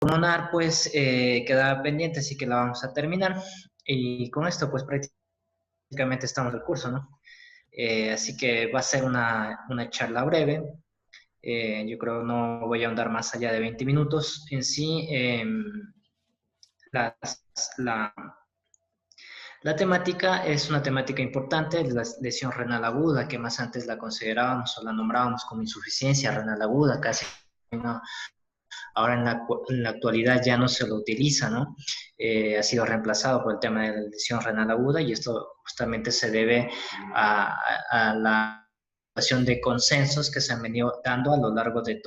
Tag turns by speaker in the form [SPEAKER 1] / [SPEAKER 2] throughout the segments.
[SPEAKER 1] pulmonar, pues quedaba pendiente, así que la vamos a terminar. Y con esto, pues prácticamente estamos en el curso, ¿no? Así que va a ser una charla breve. Yo creo no voy a ahondar más allá de 20 minutos. En sí, la, la, la temática es una temática importante, la lesión renal aguda, que más antes la considerábamos o la nombrábamos como insuficiencia renal aguda, casi no. Ahora en la actualidad ya no se lo utiliza, ¿no? Ha sido reemplazado por el tema de la lesión renal aguda y esto justamente se debe a la situación de consensos que se han venido dando a lo largo de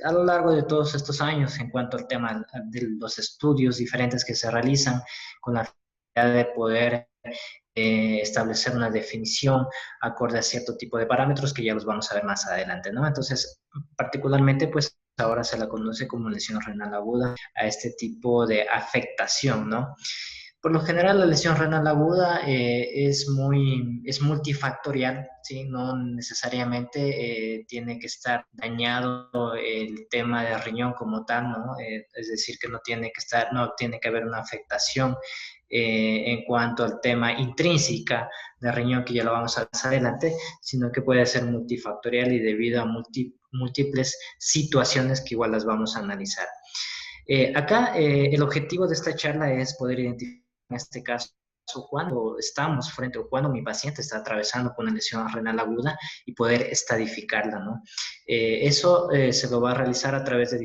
[SPEAKER 1] a lo largo de todos estos años en cuanto al tema de los estudios diferentes que se realizan con la finalidad de poder establecer una definición acorde a cierto tipo de parámetros que ya los vamos a ver más adelante, ¿no? Entonces, particularmente, pues ahora se la conoce como lesión renal aguda a este tipo de afectación, ¿no? Por lo general, la lesión renal aguda es multifactorial, ¿sí? No necesariamente tiene que estar dañado el tema del riñón como tal, ¿no? Es decir, que no tiene que haber una afectación en cuanto al tema intrínseca del riñón, que ya lo vamos a ver más adelante, sino que puede ser multifactorial y debido a múltiples situaciones que igual las vamos a analizar. Acá el objetivo de esta charla es poder identificar en este caso cuando estamos frente o cuando mi paciente está atravesando con una lesión renal aguda y poder estadificarla, ¿no? Eso se lo va a realizar a través de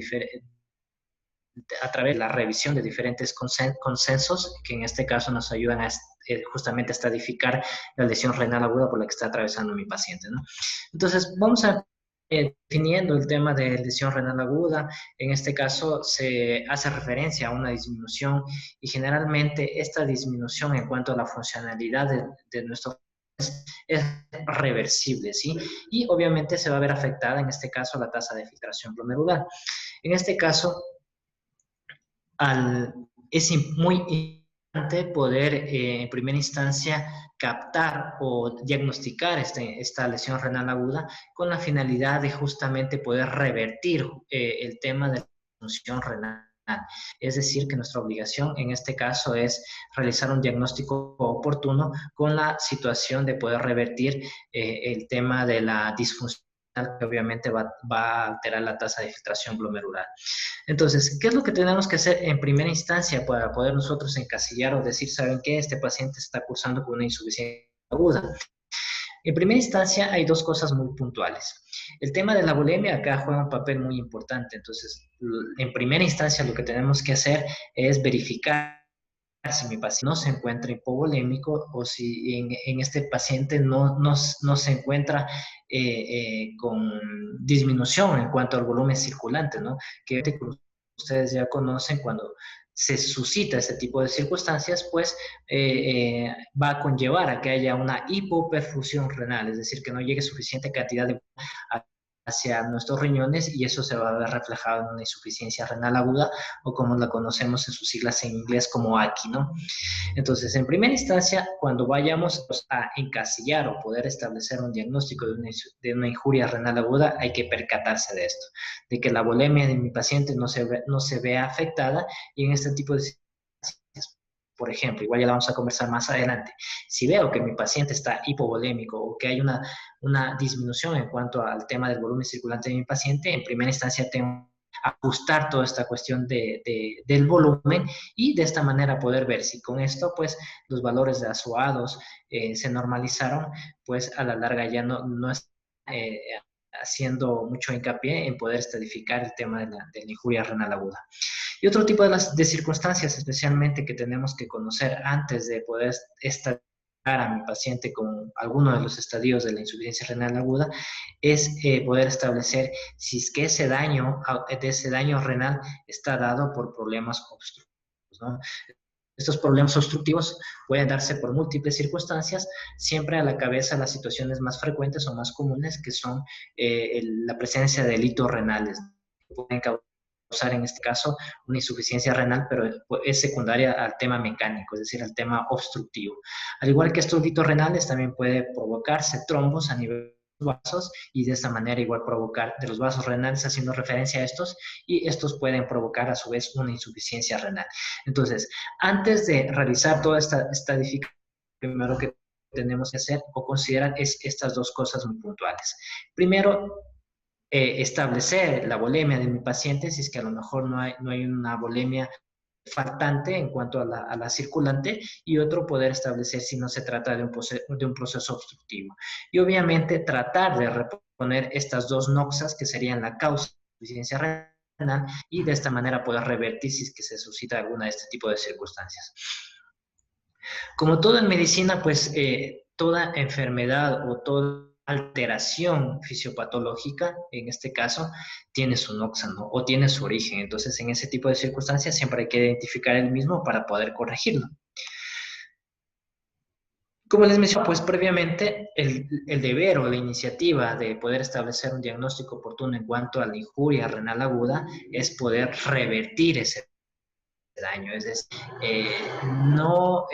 [SPEAKER 1] la revisión de diferentes consensos que en este caso nos ayudan a justamente a estadificar la lesión renal aguda por la que está atravesando mi paciente, ¿no? Entonces, vamos a definiendo el tema de lesión renal aguda. En este caso se hace referencia a una disminución y generalmente esta disminución en cuanto a la funcionalidad de nuestro es reversible, ¿sí? Y obviamente se va a ver afectada en este caso la tasa de filtración glomerular. En este caso, es muy importante poder en primera instancia captar o diagnosticar esta lesión renal aguda con la finalidad de justamente poder revertir el tema de la función renal. Es decir, que nuestra obligación en este caso es realizar un diagnóstico oportuno con la situación de poder revertir el tema de la disfunción que obviamente va a alterar la tasa de filtración glomerular. Entonces, ¿qué es lo que tenemos que hacer en primera instancia para poder nosotros encasillar o decir, ¿saben qué? Este paciente está cursando con una insuficiencia aguda. En primera instancia, hay dos cosas muy puntuales. El tema de la bulimia acá juega un papel muy importante. Entonces, en primera instancia, lo que tenemos que hacer es verificar si mi paciente no se encuentra hipovolémico o si en este paciente no se encuentra con disminución en cuanto al volumen circulante, ¿no? Que ustedes ya conocen cuando se suscita ese tipo de circunstancias, pues va a conllevar a que haya una hipoperfusión renal, es decir, que no llegue suficiente cantidad de hacia nuestros riñones y eso se va a ver reflejado en una insuficiencia renal aguda o como la conocemos en sus siglas en inglés como AKI, ¿no? Entonces, en primera instancia, cuando vayamos a encasillar o poder establecer un diagnóstico de una injuria renal aguda, hay que percatarse de esto, de que la bulimia de mi paciente no se vea afectada y en este tipo de situaciones, por ejemplo, igual ya la vamos a conversar más adelante, si veo que mi paciente está hipovolémico o que hay una disminución en cuanto al tema del volumen circulante de mi paciente, en primera instancia tengo ajustar toda esta cuestión del volumen y de esta manera poder ver si con esto pues los valores de azuados se normalizaron, pues a la larga ya no es eh, haciendo mucho hincapié en poder estadificar el tema de la injuria renal aguda. Y otro tipo de circunstancias especialmente que tenemos que conocer antes de poder estadificar a mi paciente con alguno de los estadios de la insuficiencia renal aguda es poder establecer si es que ese daño renal está dado por problemas obstructivos, ¿no? Estos problemas obstructivos pueden darse por múltiples circunstancias, siempre a la cabeza las situaciones más frecuentes o más comunes que son la presencia de delitos renales. Pueden causar en este caso una insuficiencia renal, pero es secundaria al tema mecánico, es decir, al tema obstructivo. Al igual que estos delitos renales, también puede provocarse trombos a nivel vasos y de esta manera igual provocar de los vasos renales haciendo referencia a estos y estos pueden provocar a su vez una insuficiencia renal. Entonces, antes de realizar toda esta estadificación, primero que tenemos que hacer o considerar es estas dos cosas muy puntuales. Primero, establecer la volemia de mi paciente, si es que a lo mejor no hay una volemia faltante en cuanto a la circulante, y otro poder establecer si no se trata de un proceso obstructivo. Y obviamente tratar de reponer estas dos noxas que serían la causa de insuficiencia renal y de esta manera poder revertir si es que se suscita alguna de este tipo de circunstancias. Como todo en medicina, pues toda enfermedad o toda alteración fisiopatológica, en este caso, tiene su noxa, ¿no? O tiene su origen. Entonces, en ese tipo de circunstancias siempre hay que identificar el mismo para poder corregirlo. Como les mencioné, pues previamente el deber o la iniciativa de poder establecer un diagnóstico oportuno en cuanto a la injuria renal aguda es poder revertir ese daño, es decir, no...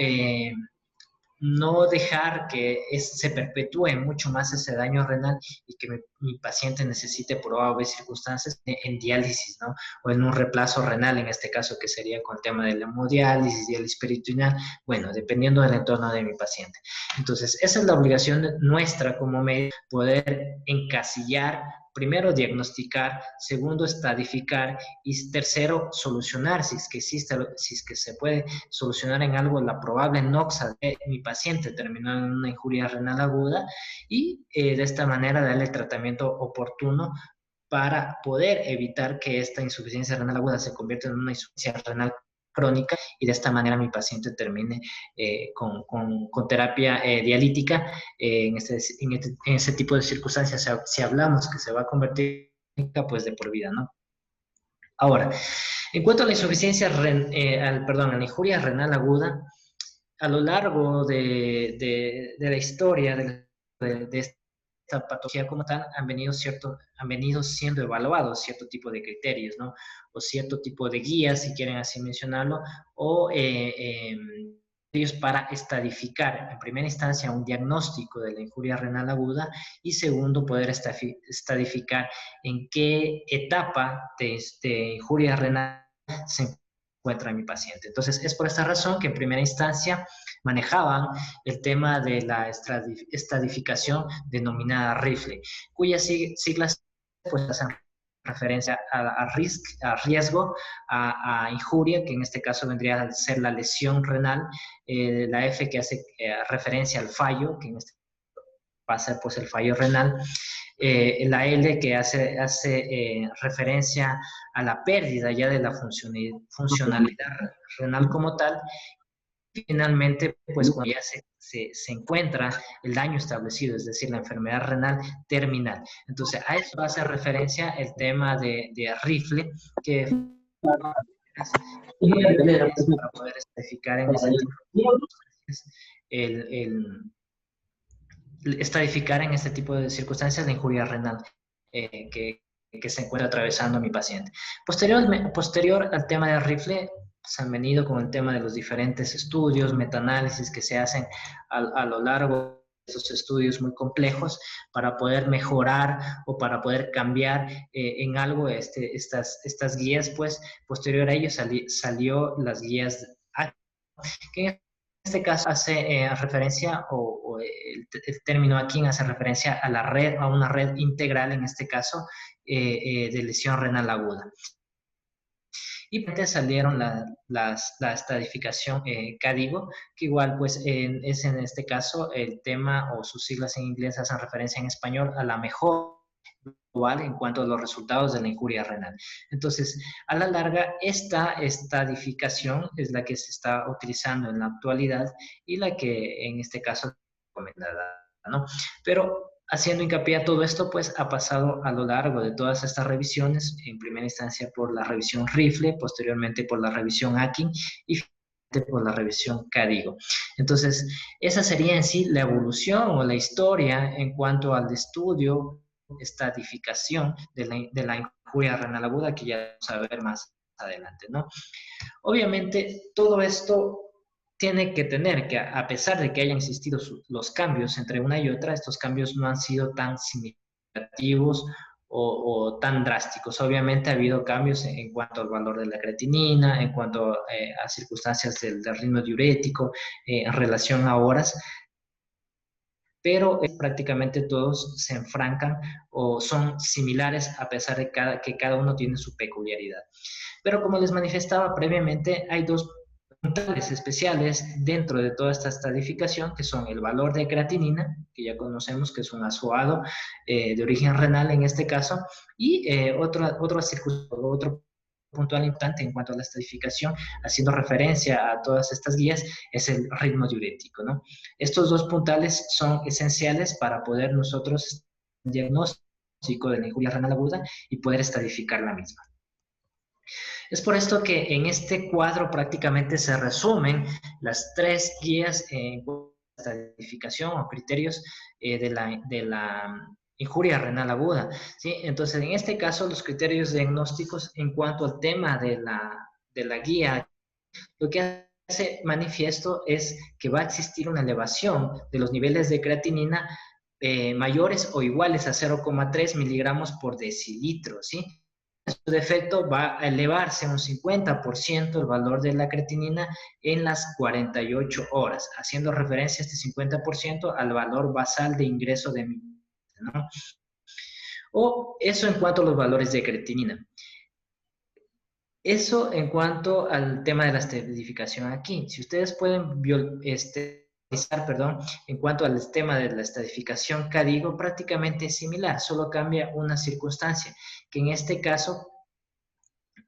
[SPEAKER 1] no dejar que se perpetúe mucho más ese daño renal y que mi paciente necesite por A o B circunstancias en diálisis, ¿no? O en un reemplazo renal, en este caso, que sería con el tema de la hemodiálisis, diálisis peritoneal, bueno, dependiendo del entorno de mi paciente. Entonces, esa es la obligación nuestra como médico, poder encasillar, primero diagnosticar, segundo estadificar y tercero solucionar, si es que existe, si es que se puede solucionar en algo la probable noxa de mi paciente terminó en una injuria renal aguda y de esta manera darle el tratamiento oportuno para poder evitar que esta insuficiencia renal aguda se convierta en una insuficiencia renal crónica y de esta manera mi paciente termine con terapia dialítica en ese tipo de circunstancias. Si hablamos que se va a convertir pues de por vida, ¿no? Ahora, en cuanto a la insuficiencia, a la injuria renal aguda, a lo largo de la historia de esta patología como tal, han venido siendo evaluados cierto tipo de criterios, ¿no? O cierto tipo de guías, si quieren así mencionarlo, o criterios para estadificar, en primera instancia, un diagnóstico de la injuria renal aguda y segundo, poder estadificar en qué etapa de injuria renal se encuentra mi paciente. Entonces, es por esta razón que en primera instancia manejaban el tema de la estadificación denominada RIFLE, cuyas siglas pues hacen referencia a riesgo, a injuria, que en este caso vendría a ser la lesión renal, la F que hace referencia al fallo, que en este va a ser pues el fallo renal, la L que hace referencia a la pérdida ya de la funcionalidad renal como tal. Finalmente, pues cuando ya se encuentra el daño establecido, es decir, la enfermedad renal terminal. Entonces, a eso hace referencia el tema de RIFLE, que es para poder especificar en este tipo estadificar en este tipo de circunstancias la injuria renal que se encuentra atravesando mi paciente. Posterior al tema de RIFLE, se han venido con el tema de los diferentes estudios, metaanálisis que se hacen a lo largo de estos estudios muy complejos para poder mejorar o para poder cambiar en algo estas guías, pues posterior a ello salió las guías que en este caso hace referencia, o el término aquí hace referencia a la red, a una red integral, en este caso, de lesión renal aguda. Y salieron la estadificación CADIGO, que igual pues es en este caso el tema o sus siglas en inglés hacen referencia en español a la mejor global en cuanto a los resultados de la injuria renal. Entonces, a la larga, esta estadificación es la que se está utilizando en la actualidad y la que en este caso es recomendada, ¿no? Pero haciendo hincapié a todo esto, pues ha pasado a lo largo de todas estas revisiones, en primera instancia por la revisión RIFLE, posteriormente por la revisión AKIN y finalmente por la revisión CADIGO. Entonces, esa sería en sí la evolución o la historia en cuanto al estudio, estadificación de la injuria renal aguda, que ya vamos a ver más adelante, ¿no? Obviamente, todo esto tiene que tener que, a pesar de que hayan existido los cambios entre una y otra, estos cambios no han sido tan significativos o tan drásticos. Obviamente ha habido cambios en cuanto al valor de la creatinina, en cuanto a circunstancias del ritmo diurético, en relación a horas, pero prácticamente todos se enfrancan o son similares a pesar de que cada uno tiene su peculiaridad. Pero como les manifestaba previamente, hay dos puntales especiales dentro de toda esta estadificación, que son el valor de creatinina, que ya conocemos que es un azúcar de origen renal en este caso, y otro puntual importante en cuanto a la estadificación, haciendo referencia a todas estas guías, es el ritmo diurético, ¿no? Estos dos puntales son esenciales para poder nosotros diagnóstico de la injuria renal aguda y poder estadificar la misma. Es por esto que en este cuadro prácticamente se resumen las tres guías en estadificación o criterios de la injuria renal aguda, ¿sí? Entonces, en este caso, los criterios diagnósticos en cuanto al tema de la guía, lo que hace manifiesto es que va a existir una elevación de los niveles de creatinina mayores o iguales a 0,3 miligramos por decilitro, ¿sí? En su defecto va a elevarse un 50% el valor de la creatinina en las 48 horas, haciendo referencia a este 50% al valor basal de ingreso de ¿no? O eso en cuanto a los valores de creatinina. Eso en cuanto al tema de la estadificación aquí. Si ustedes pueden en cuanto al tema de la estadificación CADIGO, prácticamente es similar, solo cambia una circunstancia, que en este caso,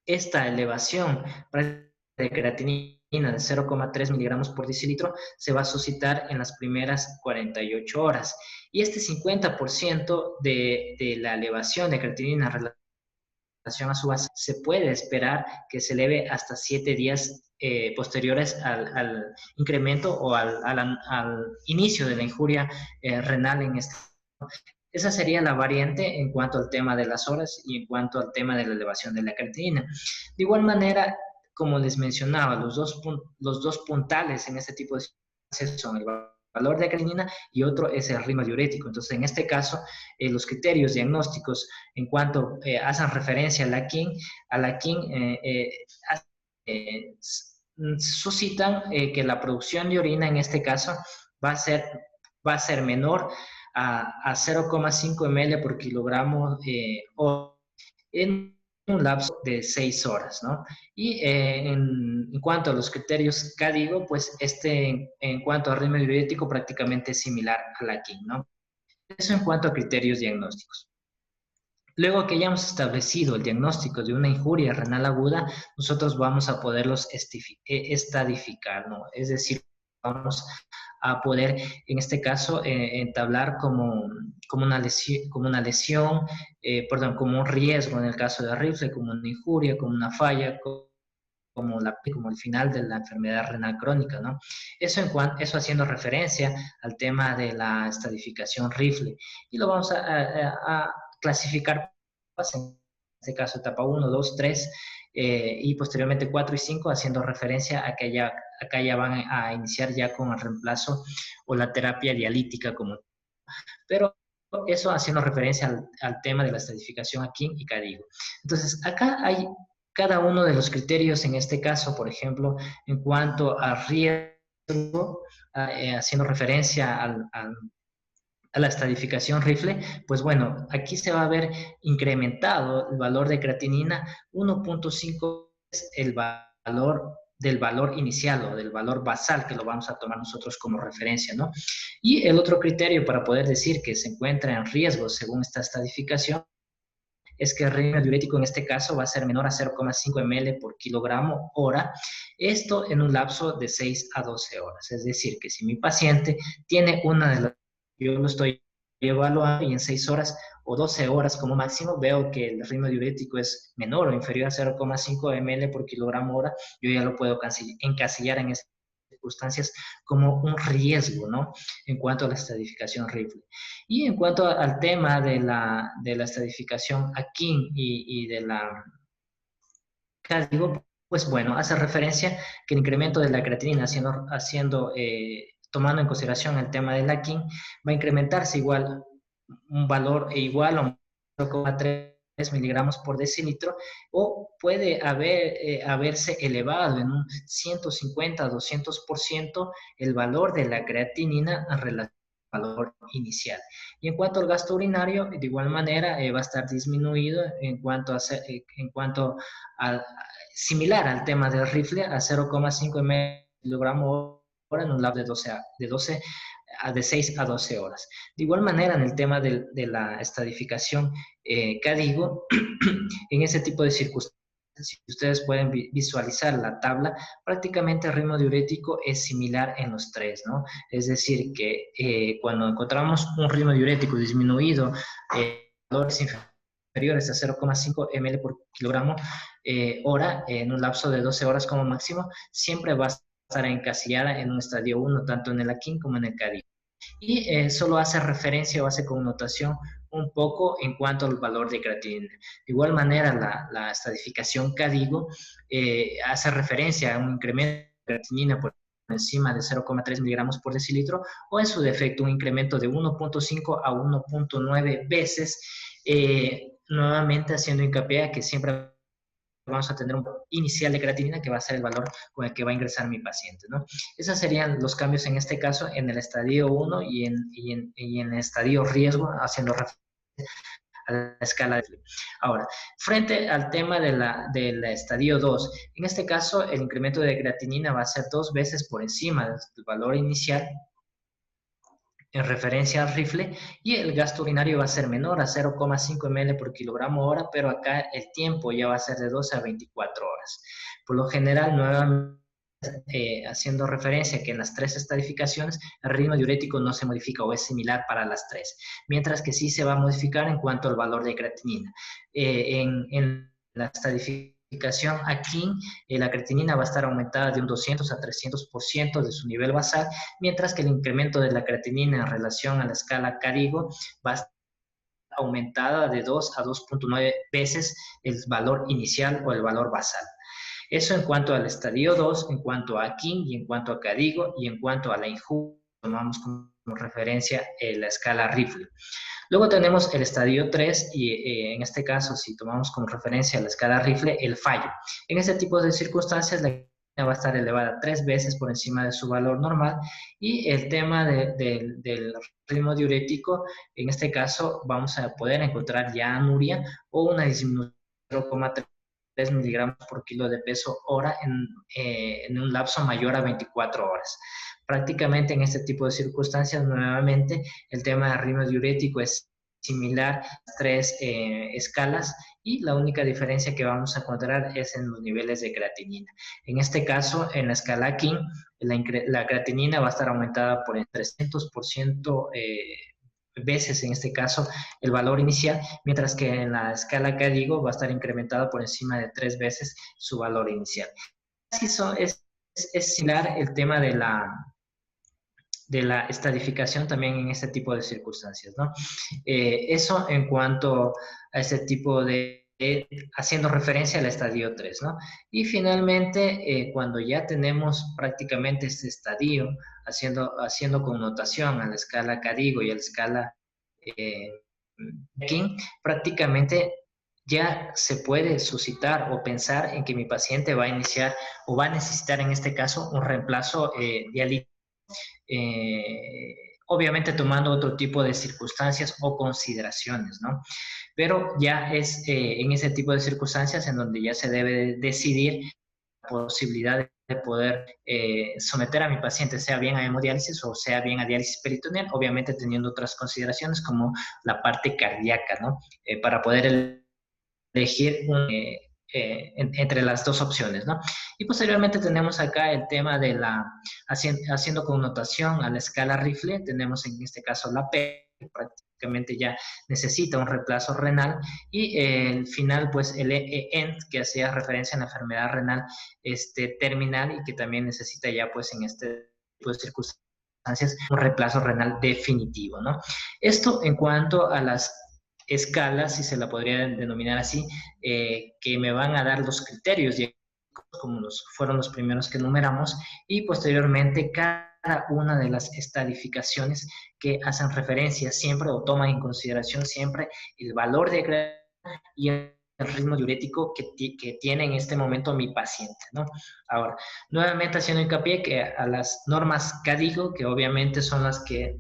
[SPEAKER 1] esta elevación de creatinina de 0,3 miligramos por decilitro se va a suscitar en las primeras 48 horas. Y este 50% de la elevación de creatinina a su base, se puede esperar que se eleve hasta 7 días posteriores al incremento o al inicio de la injuria renal en este. Esa sería la variante en cuanto al tema de las horas y en cuanto al tema de la elevación de la creatinina. De igual manera, como les mencionaba, los dos puntales en este tipo de situaciones son el valor de creatinina y otro es el ritmo diurético. Entonces, en este caso, los criterios diagnósticos en cuanto hacen referencia a la KIN suscitan que la producción de orina en este caso va a ser menor a 0,5 ml por kilogramo en un lapso de 6 horas, ¿no? Y en cuanto a los criterios CADIGO, pues en cuanto a ritmo diurético prácticamente es similar a la KIN, ¿no? Eso en cuanto a criterios diagnósticos. Luego que hayamos establecido el diagnóstico de una injuria renal aguda, nosotros vamos a poderlos estadificar, ¿no? Es decir, vamos a poder, en este caso, entablar como una lesión, como un riesgo en el caso de rifle, como una injuria, como una falla, como el final de la enfermedad renal crónica, ¿no? Eso haciendo referencia al tema de la estadificación rifle. Y lo vamos a clasificar en este caso etapa 1, 2, 3 y posteriormente 4 y 5 haciendo referencia a que acá ya van a iniciar ya con el reemplazo o la terapia dialítica como. Pero eso haciendo referencia al tema de la estadificación aquí y CADIGO. Entonces, acá hay cada uno de los criterios, en este caso, por ejemplo, en cuanto a riesgo, haciendo referencia a la estadificación rifle, pues bueno, aquí se va a ver incrementado el valor de creatinina 1.5 es el valor del valor inicial o del valor basal que lo vamos a tomar nosotros como referencia, ¿no? Y el otro criterio para poder decir que se encuentra en riesgo según esta estadificación es que el ritmo diurético en este caso va a ser menor a 0,5 ml por kilogramo hora, esto en un lapso de 6 a 12 horas. Es decir, que si mi paciente tiene una de las, yo lo estoy evaluando y en 6 horas o 12 horas como máximo veo que el ritmo diurético es menor o inferior a 0,5 ml por kilogramo hora, yo ya lo puedo encasillar en esas circunstancias como un riesgo, ¿no? En cuanto a la estadificación rifle. Y en cuanto al tema de la estadificación aquí y de la CADIGO, pues bueno, hace referencia que el incremento de la creatinina, tomando en consideración el tema de la KIN, va a incrementarse igual, un valor igual a 0,3 miligramos por decilitro, o puede haberse elevado en un 150 a 200% el valor de la creatinina en relación al valor inicial. Y en cuanto al gasto urinario, de igual manera va a estar disminuido similar al tema del rifle, a 0,5 mg hora en un lapso de 6 a 12 horas. De igual manera, en el tema de la estadificación CADIGO, en ese tipo de circunstancias, si ustedes pueden visualizar la tabla, prácticamente el ritmo diurético es similar en los tres, ¿no? Es decir, que cuando encontramos un ritmo diurético disminuido, valores inferiores a 0,5 ml por kilogramo hora, en un lapso de 12 horas como máximo, siempre va a estar encasillada en un estadio 1, tanto en el AKIN como en el CADIGO. Y solo hace referencia o hace connotación un poco en cuanto al valor de creatinina. De igual manera, la estadificación CADIGO hace referencia a un incremento de creatinina por encima de 0,3 miligramos por decilitro, o en su defecto un incremento de 1,5 a 1,9 veces, nuevamente haciendo hincapié a que siempre vamos a tener un inicial de creatinina que va a ser el valor con el que va a ingresar mi paciente, ¿no? Esos serían los cambios en este caso en el estadio 1 y en el estadio riesgo, haciendo referencia a la escala de Philip. Ahora, frente al tema del estadio 2, en este caso el incremento de creatinina va a ser 2 veces por encima del valor inicial en referencia al rifle, y el gasto urinario va a ser menor a 0,5 ml por kilogramo hora, pero acá el tiempo ya va a ser de 12 a 24 horas. Por lo general, nuevamente, haciendo referencia a que en las tres estadificaciones el ritmo diurético no se modifica o es similar para las tres, mientras que sí se va a modificar en cuanto al valor de creatinina. En la estadificación aquí, la creatinina va a estar aumentada de un 200 a 300% de su nivel basal, mientras que el incremento de la creatinina en relación a la escala CADIGO va a estar aumentada de 2 a 2,9 veces el valor inicial o el valor basal. Eso en cuanto al estadio 2, en cuanto a KIN y en cuanto a CADIGO, y en cuanto a la INJU, tomamos como referencia la escala Rifle. Luego tenemos el estadio 3 y en este caso, si tomamos como referencia la escala Rifle, el fallo. En este tipo de circunstancias, la va a estar elevada 3 veces por encima de su valor normal, y el tema del ritmo diurético, en este caso vamos a poder encontrar ya anuria o una disminución de 0,3 miligramos por kilo de peso hora en un lapso mayor a 24 horas. Prácticamente en este tipo de circunstancias, nuevamente, el tema del ritmo diurético es similar a las tres escalas, y la única diferencia que vamos a encontrar es en los niveles de creatinina. En este caso, en la escala KIN, la creatinina va a estar aumentada por el 300% veces, en este caso, el valor inicial, mientras que en la escala CADIGO va a estar incrementada por encima de 3 veces su valor inicial. Es similar el tema de la estadificación también en este tipo de circunstancias, ¿no? Eso en cuanto a este tipo haciendo referencia al estadio 3, ¿no? Y finalmente, cuando ya tenemos prácticamente este estadio, haciendo connotación a la escala CADIGO y a la escala KIN, prácticamente ya se puede suscitar o pensar en que mi paciente va a iniciar o va a necesitar en este caso un reemplazo dialítico, obviamente tomando otro tipo de circunstancias o consideraciones, ¿no? Pero ya es en ese tipo de circunstancias en donde ya se debe decidir la posibilidad de poder someter a mi paciente, sea bien a hemodiálisis o sea bien a diálisis peritoneal, obviamente teniendo otras consideraciones como la parte cardíaca, ¿no? Para poder elegir entre las dos opciones, ¿no? Y posteriormente tenemos acá el tema de haciendo connotación a la escala Rifle, tenemos en este caso la P, que prácticamente ya necesita un reemplazo renal, y el final, pues el ENT, que hacía referencia a la enfermedad renal terminal, y que también necesita ya, pues en este tipo de circunstancias, un reemplazo renal definitivo, ¿no? Esto en cuanto a las escalas, si se la podría denominar así, que me van a dar los criterios como fueron los primeros que numeramos, y posteriormente cada una de las estadificaciones que hacen referencia siempre o toman en consideración siempre el valor de creatinina y el ritmo diurético que tiene en este momento mi paciente, ¿no? Ahora, nuevamente haciendo hincapié que a las normas CADIGO, que obviamente son las que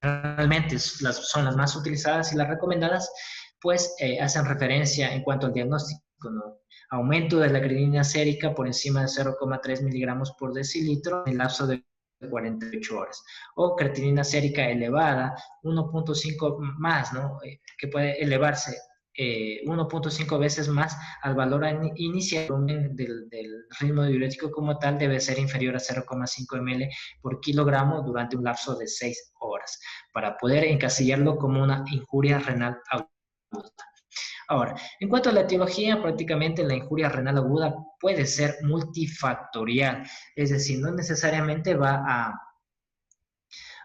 [SPEAKER 1] realmente son las más utilizadas y las recomendadas, pues hacen referencia en cuanto al diagnóstico, ¿no? Aumento de la creatinina sérica por encima de 0,3 miligramos por decilitro en el lapso de 48 horas. O creatinina sérica elevada, 1.5 más, ¿no? Que puede elevarse 1.5 veces más al valor inicial del ritmo diurético como tal debe ser inferior a 0,5 ml por kilogramo durante un lapso de 6 horas para poder encasillarlo como una injuria renal aguda. Ahora, en cuanto a la etiología, prácticamente la injuria renal aguda puede ser multifactorial, es decir, no necesariamente va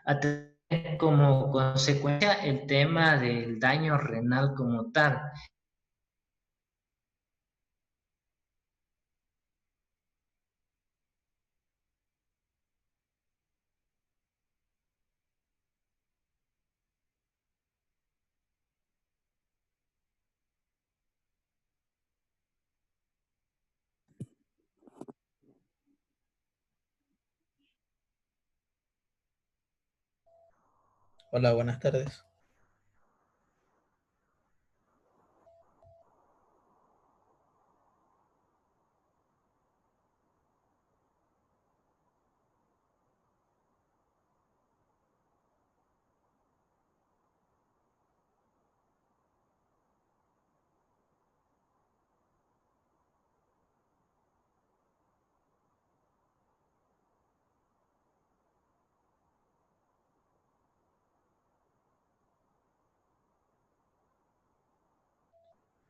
[SPEAKER 1] a tener como consecuencia el tema del daño renal como tal.
[SPEAKER 2] Hola, buenas tardes.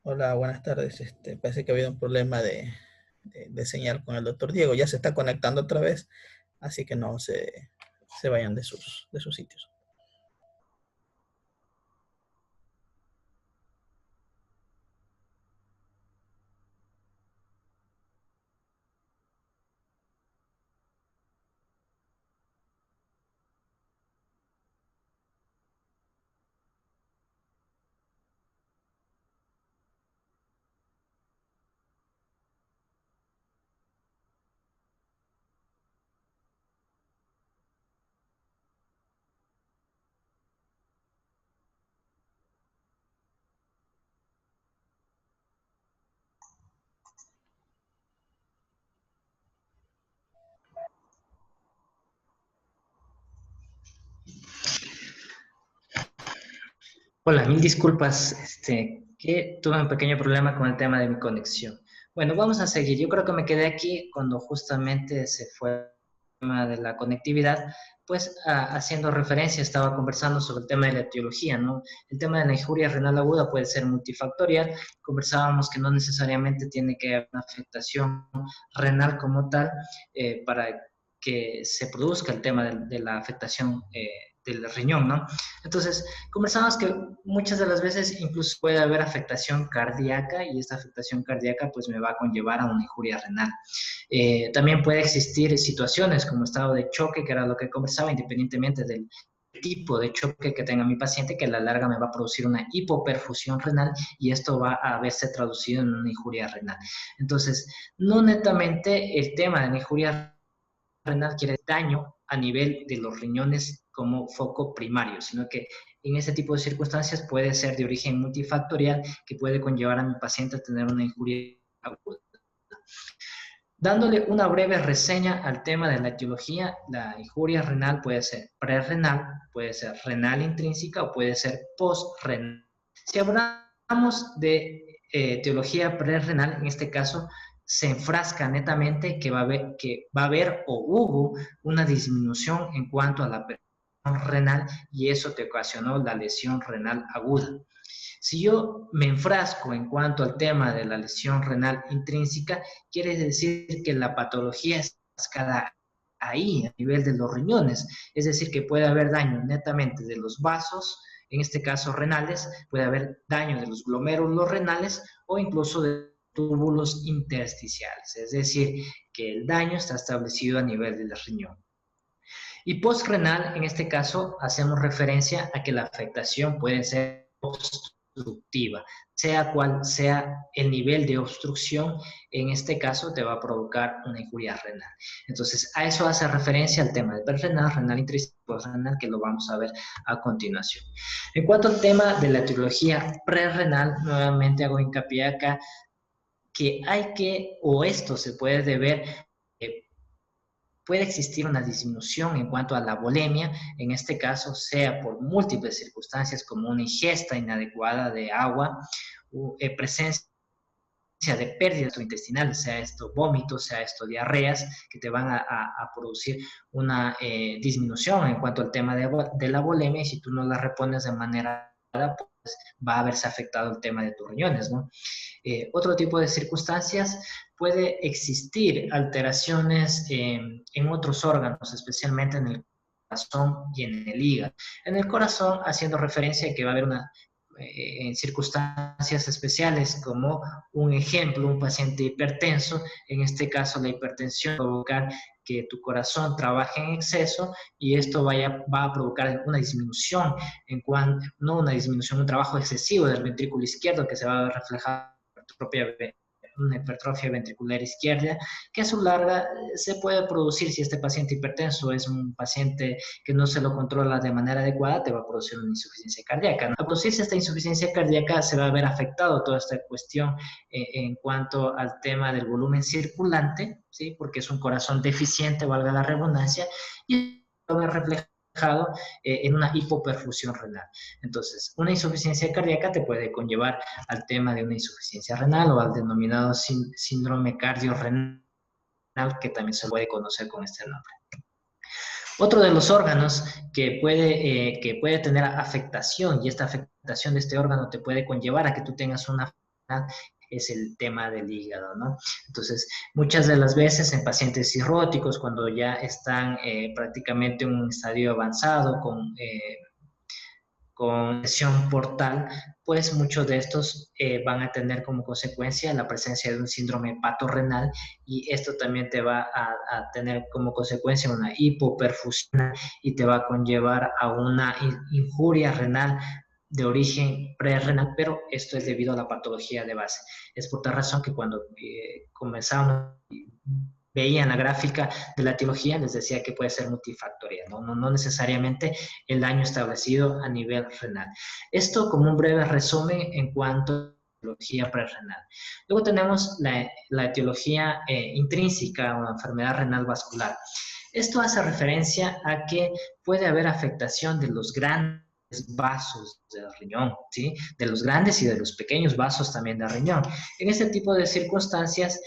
[SPEAKER 2] Hola, buenas tardes. Parece que ha habido un problema de señal con el doctor Diego. Ya se está conectando otra vez, así que no se vayan de sus sitios.
[SPEAKER 1] Hola, mil disculpas, que tuve un pequeño problema con el tema de mi conexión. Bueno, vamos a seguir. Yo creo que me quedé aquí cuando justamente se fue el tema de la conectividad, pues haciendo referencia, estaba conversando sobre el tema de la etiología, ¿no? El tema de la injuria renal aguda puede ser multifactorial. Conversábamos que no necesariamente tiene que haber una afectación renal como tal para que se produzca el tema de la afectación del riñón, ¿no? Entonces, conversamos que muchas de las veces incluso puede haber afectación cardíaca y esta afectación cardíaca pues me va a conllevar a una injuria renal. También puede existir situaciones como estado de choque, que era lo que conversaba, independientemente del tipo de choque que tenga mi paciente, que a la larga me va a producir una hipoperfusión renal y esto va a verse traducido en una injuria renal. Entonces, no netamente el tema de la injuria renal quiere daño a nivel de los riñones como foco primario, sino que en ese tipo de circunstancias puede ser de origen multifactorial que puede conllevar a mi paciente a tener una injuria aguda. Dándole una breve reseña al tema de la etiología, la injuria renal puede ser prerrenal, puede ser renal intrínseca o puede ser postrenal. Si hablamos de etiología prerrenal, en este caso se enfrasca netamente que va a haber o hubo una disminución en cuanto a la perfusión renal y eso te ocasionó la lesión renal aguda. Si yo me enfrasco en cuanto al tema de la lesión renal intrínseca, quiere decir que la patología está enfrascada ahí, a nivel de los riñones. Es decir, que puede haber daño netamente de los vasos, en este caso renales, puede haber daño de los glomérulos renales o incluso de túbulos intersticiales, es decir, que el daño está establecido a nivel del riñón. Y postrenal, en este caso, hacemos referencia a que la afectación puede ser obstructiva, sea cual sea el nivel de obstrucción, en este caso te va a provocar una injuria renal. Entonces, a eso hace referencia el tema del perrenal, renal intrínseco, renal, que lo vamos a ver a continuación. En cuanto al tema de la etiología prerrenal, nuevamente hago hincapié acá que hay que, o esto se puede deber, puede existir una disminución en cuanto a la volemia, en este caso sea por múltiples circunstancias como una ingesta inadecuada de agua, presencia de pérdidas intestinales, sea esto vómitos, sea esto diarreas, que te van a producir una disminución en cuanto al tema de la volemia, y si tú no la repones de manera adecuada, pues va a haberse afectado el tema de tus riñones, ¿no? Otro tipo de circunstancias, puede existir alteraciones en otros órganos, especialmente en el corazón y en el hígado. En el corazón, haciendo referencia a que va a haber en circunstancias especiales, como un ejemplo, un paciente hipertenso, en este caso la hipertensión va a provocar que tu corazón trabaje en exceso y esto va a provocar una disminución, no una disminución, un trabajo excesivo del ventrículo izquierdo que se va a reflejar una hipertrofia ventricular izquierda, que a su larga se puede producir si este paciente hipertenso es un paciente que no se lo controla de manera adecuada, te va a producir una insuficiencia cardíaca, ¿no? Al producirse esta insuficiencia cardíaca se va a ver afectado toda esta cuestión en cuanto al tema del volumen circulante, ¿sí? Porque es un corazón deficiente, valga la redundancia, y va a ver reflejado en una hipoperfusión renal. Entonces, una insuficiencia cardíaca te puede conllevar al tema de una insuficiencia renal o al denominado síndrome cardiorrenal, que también se puede conocer con este nombre. Otro de los órganos que puede tener afectación, y esta afectación de este órgano te puede conllevar a que tú tengas una enfermedad, es el tema del hígado, ¿no? Entonces, muchas de las veces en pacientes cirróticos, cuando ya están prácticamente en un estadio avanzado con lesión portal, pues muchos de estos van a tener como consecuencia la presencia de un síndrome hepatorrenal, y esto también te va a tener como consecuencia una hipoperfusión y te va a conllevar a una injuria renal de origen prerrenal, pero esto es debido a la patología de base. Es por tal razón que cuando comenzamos, veían la gráfica de la etiología, les decía que puede ser multifactorial, no necesariamente el daño establecido a nivel renal. Esto como un breve resumen en cuanto a la etiología prerrenal. Luego tenemos la etiología intrínseca o enfermedad renal vascular. Esto hace referencia a que puede haber afectación de los grandes vasos del riñón, ¿sí? De los grandes y de los pequeños vasos también del riñón. En este tipo de circunstancias,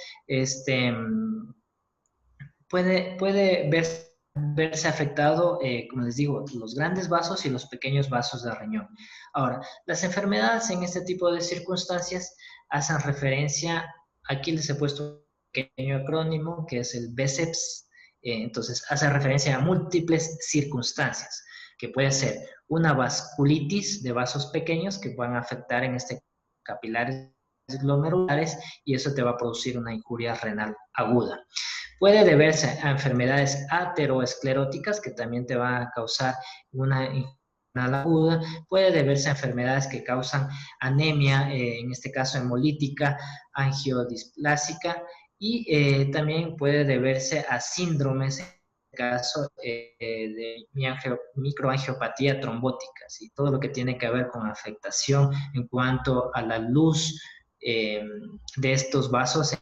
[SPEAKER 1] puede verse afectado, como les digo, los grandes vasos y los pequeños vasos del riñón. Ahora, las enfermedades en este tipo de circunstancias hacen referencia, aquí les he puesto un pequeño acrónimo que es el BESEPS, entonces hace referencia a múltiples circunstancias, que puede ser una vasculitis de vasos pequeños que puedan afectar en este capilares glomerulares, y eso te va a producir una injuria renal aguda. Puede deberse a enfermedades ateroescleróticas que también te van a causar una injuria renal aguda. Puede deberse a enfermedades que causan anemia, en este caso hemolítica, angiodisplásica, y también puede deberse a síndromes, en este caso de microangiopatía trombótica, ¿sí? Todo lo que tiene que ver con afectación en cuanto a la luz de estos vasos.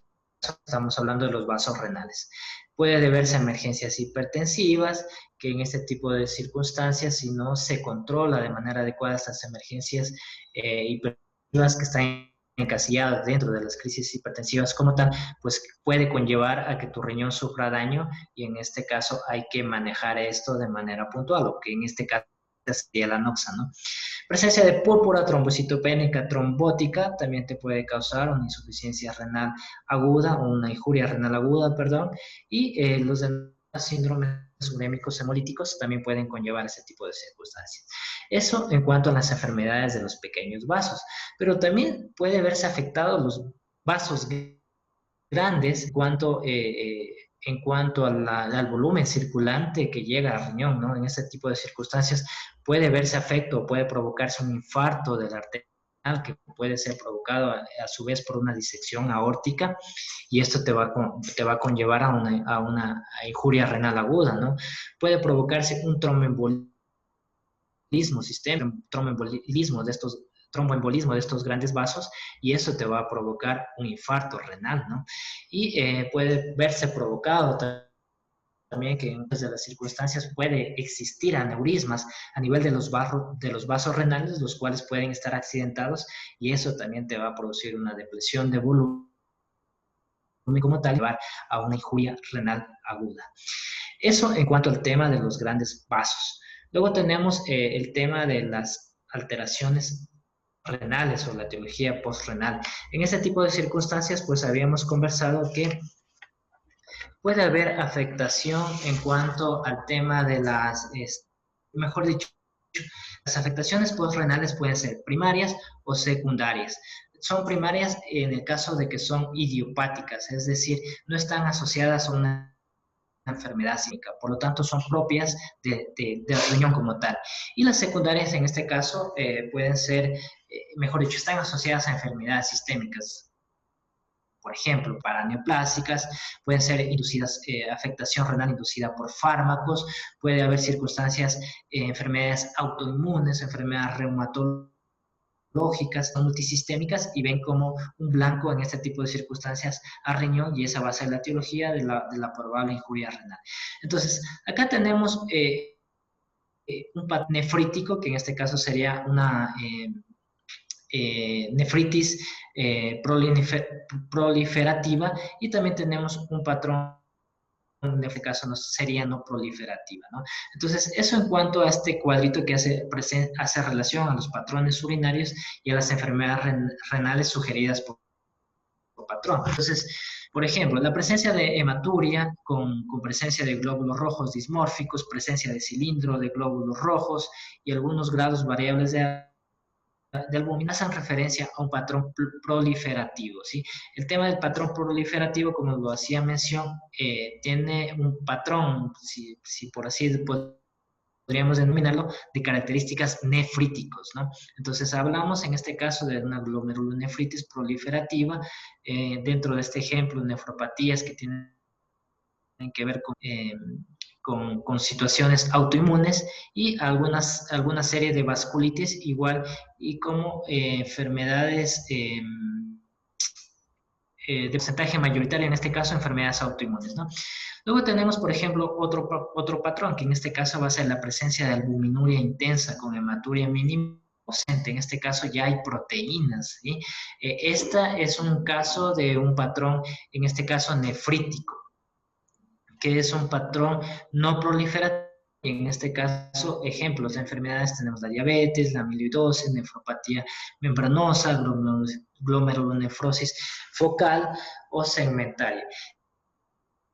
[SPEAKER 1] Estamos hablando de los vasos renales. Puede deberse a emergencias hipertensivas, que en este tipo de circunstancias, si no se controla de manera adecuada estas emergencias hipertensivas que están encasilladas dentro de las crisis hipertensivas como tal, pues puede conllevar a que tu riñón sufra daño, y en este caso hay que manejar esto de manera puntual, o que en este caso sería la noxa, ¿no? Presencia de púrpura trombocitopénica trombótica también te puede causar una insuficiencia renal aguda o una injuria renal aguda, perdón, y los síndromes urémicos hemolíticos también pueden conllevar ese tipo de circunstancias. Eso en cuanto a las enfermedades de los pequeños vasos, pero también puede verse afectado los vasos grandes en cuanto al volumen circulante que llega al riñón, ¿no? En ese tipo de circunstancias puede verse afecto o puede provocarse un infarto de la arteria renal que puede ser provocado a su vez por una disección aórtica y esto te va a conllevar a una injuria renal aguda, ¿no? Puede provocarse un tromboembolismo sistémico, tromboembolismo de estos grandes vasos y eso te va a provocar un infarto renal, ¿no? Y puede verse provocado también que en muchas de las circunstancias puede existir aneurismas a nivel de los vasos renales, los cuales pueden estar accidentados y eso también te va a producir una depresión de volumen como tal, llevar a una injuria renal aguda. Eso en cuanto al tema de los grandes vasos. Luego tenemos el tema de las alteraciones renales o la etiología postrenal. En ese tipo de circunstancias, pues habíamos conversado que puede haber afectación en cuanto al tema de mejor dicho, las afectaciones postrenales pueden ser primarias o secundarias. Son primarias en el caso de que son idiopáticas, es decir, no están asociadas a una enfermedad cívica, por lo tanto son propias del riñón como tal. Y las secundarias en este caso pueden ser, mejor dicho, están asociadas a enfermedades sistémicas, por ejemplo, paraneoplásicas, pueden ser inducidas, afectación renal inducida por fármacos, puede haber circunstancias, enfermedades autoinmunes, enfermedades reumatológicas, no multisistémicas, y ven como un blanco en este tipo de circunstancias a riñón, y esa va a ser la etiología de la probable injuria renal. Entonces, acá tenemos un patrón nefrítico, que en este caso sería una nefritis proliferativa, y también tenemos un patrón, en este caso no sería no proliferativa, ¿no? Entonces, eso en cuanto a este cuadrito que hace relación a los patrones urinarios y a las enfermedades renales sugeridas por patrón. Entonces, por ejemplo, la presencia de hematuria con presencia de glóbulos rojos dismórficos, presencia de cilindro de glóbulos rojos y algunos grados variables de albúmina hacen referencia a un patrón proliferativo, ¿sí? El tema del patrón proliferativo, como lo hacía mención, tiene un patrón, si por así podríamos denominarlo, de características nefríticos, ¿no? Entonces hablamos en este caso de una glomerulonefritis proliferativa, dentro de este ejemplo, nefropatías que tienen que ver con situaciones autoinmunes y alguna serie de vasculitis igual y como enfermedades de porcentaje mayoritario, en este caso enfermedades autoinmunes, ¿no? Luego tenemos, por ejemplo, otro patrón, que en este caso va a ser la presencia de albuminuria intensa con hematuria mínima ausente. En este caso ya hay proteínas, ¿sí? Esta es un caso de un patrón, en este caso nefrítico, que es un patrón no proliferativo. En este caso, ejemplos de enfermedades tenemos la diabetes, la amiloidosis, nefropatía membranosa, glomerulonefrosis focal o segmentaria.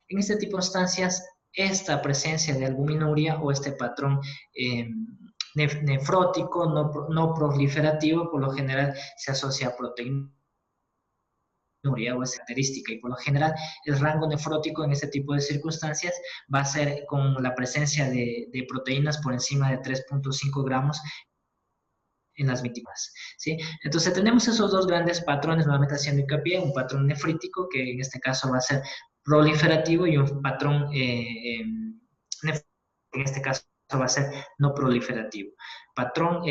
[SPEAKER 1] En este tipo de instancias, esta presencia de albuminuria o este patrón nefrótico no proliferativo, por lo general se asocia a proteínas o esa característica, y por lo general el rango nefrótico en este tipo de circunstancias va a ser con la presencia de proteínas por encima de 3.5 gramos en las víctimas, ¿sí? Entonces tenemos esos dos grandes patrones, nuevamente haciendo hincapié, un patrón nefrítico que en este caso va a ser proliferativo y un patrón nefrítico que en este caso va a ser no proliferativo. Patrón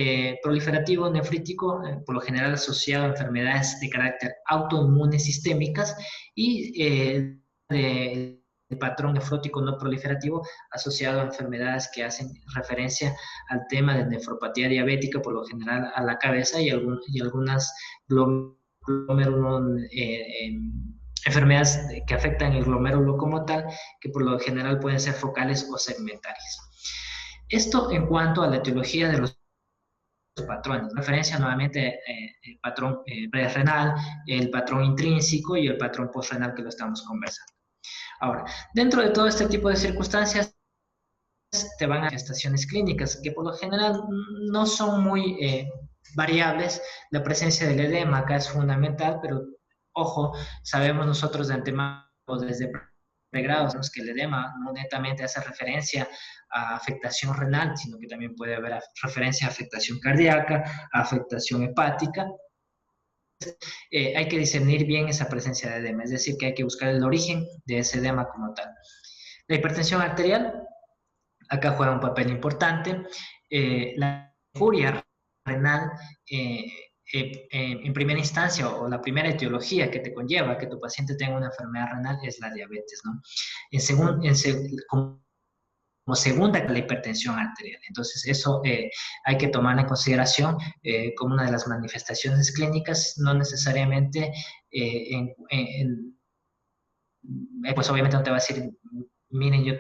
[SPEAKER 1] proliferativo nefrítico, por lo general asociado a enfermedades de carácter autoinmune sistémicas, y el patrón nefrótico no proliferativo asociado a enfermedades que hacen referencia al tema de nefropatía diabética, por lo general a la cabeza, y algunas enfermedades que afectan el glomérulo como tal, que por lo general pueden ser focales o segmentarias. Esto en cuanto a la etiología de los patrones. Referencia nuevamente el patrón prerenal, el patrón intrínseco y el patrón postrenal que lo estamos conversando. Ahora, dentro de todo este tipo de circunstancias, te van a manifestaciones clínicas que por lo general no son muy variables. La presencia del edema acá es fundamental, pero Ojo, sabemos nosotros de antemano, desde pregrados, ¿no? Que el edema no netamente hace referencia a afectación renal, sino que también puede haber referencia a afectación cardíaca, a afectación hepática. Hay que discernir bien esa presencia de edema, es decir, que hay que buscar el origen de ese edema como tal. La hipertensión arterial, acá juega un papel importante. La injuria renal, en primera instancia, o la primera etiología que te conlleva que tu paciente tenga una enfermedad renal es la diabetes, ¿no? Como segunda, la hipertensión arterial. Entonces, eso hay que tomar en consideración como una de las manifestaciones clínicas, no necesariamente pues obviamente no te va a decir, miren, yo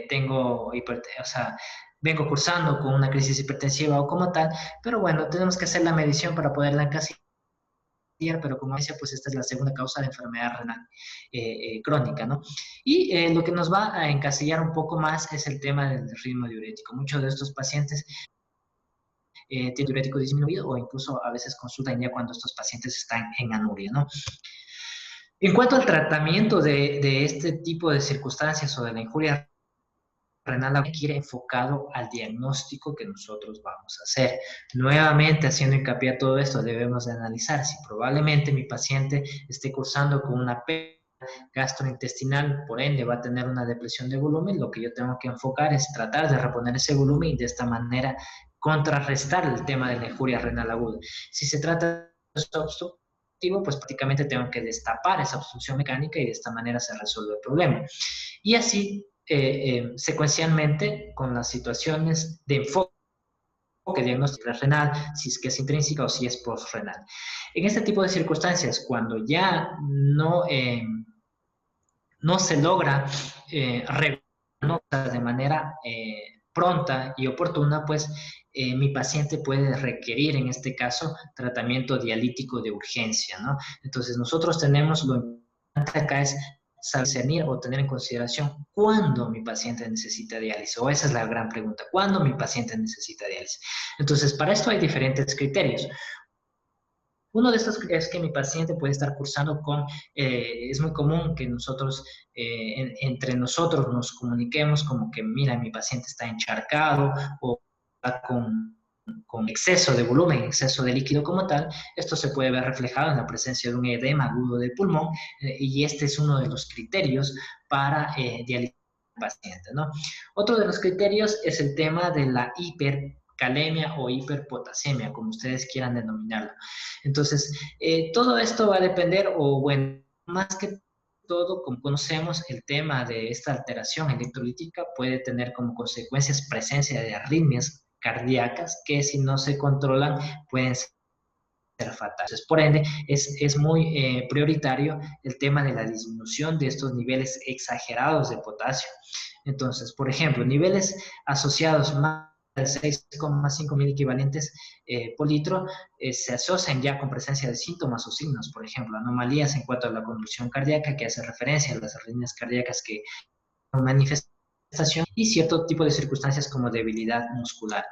[SPEAKER 1] tengo hipertensión, o sea, vengo cursando con una crisis hipertensiva o como tal, pero bueno, tenemos que hacer la medición para poderla encasillar, pero como decía, pues esta es la segunda causa de enfermedad renal crónica, ¿no? Y lo que nos va a encasillar un poco más es el tema del ritmo diurético. Muchos de estos pacientes tienen diurético disminuido o incluso a veces consultan ya cuando estos pacientes están en anuria, ¿no? En cuanto al tratamiento de este tipo de circunstancias o de la injuria renal, quiere enfocado al diagnóstico que nosotros vamos a hacer. Nuevamente, haciendo hincapié a todo esto, debemos de analizar si probablemente mi paciente esté cursando con una pérdida gastrointestinal, por ende va a tener una depresión de volumen. Lo que yo tengo que enfocar es tratar de reponer ese volumen y de esta manera contrarrestar el tema de la injuria renal aguda. Si se trata de obstructivo, pues prácticamente tengo que destapar esa obstrucción mecánica y de esta manera se resuelve el problema. Y así, secuencialmente, con las situaciones de enfoque diagnóstico renal, si es que es intrínseca o si es postrenal. En este tipo de circunstancias, cuando ya no se logra regular de manera pronta y oportuna, pues mi paciente puede requerir, en este caso, tratamiento dialítico de urgencia, ¿no? Entonces, nosotros tenemos, lo importante acá es discernir o tener en consideración cuándo mi paciente necesita diálisis, o esa es la gran pregunta, ¿cuándo mi paciente necesita diálisis? Entonces, para esto hay diferentes criterios. Uno de estos es que mi paciente puede estar cursando con, es muy común que nosotros, entre nosotros nos comuniquemos como que, mira, mi paciente está encharcado o está con exceso de volumen, exceso de líquido como tal. Esto se puede ver reflejado en la presencia de un edema agudo del pulmón y este es uno de los criterios para dializar al paciente, ¿no? Otro de los criterios es el tema de la hipercalemia o hiperpotasemia, como ustedes quieran denominarlo. Entonces, todo esto va a depender, o bueno, más que todo, como conocemos, el tema de esta alteración electrolítica puede tener como consecuencias presencia de arritmias cardíacas que si no se controlan pueden ser fatales. Entonces, por ende, es muy prioritario el tema de la disminución de estos niveles exagerados de potasio. Entonces, por ejemplo, niveles asociados más de 6,5 mil equivalentes por litro se asocian ya con presencia de síntomas o signos, por ejemplo, anomalías en cuanto a la conducción cardíaca, que hace referencia a las arritmias cardíacas que manifestación y cierto tipo de circunstancias como debilidad muscular.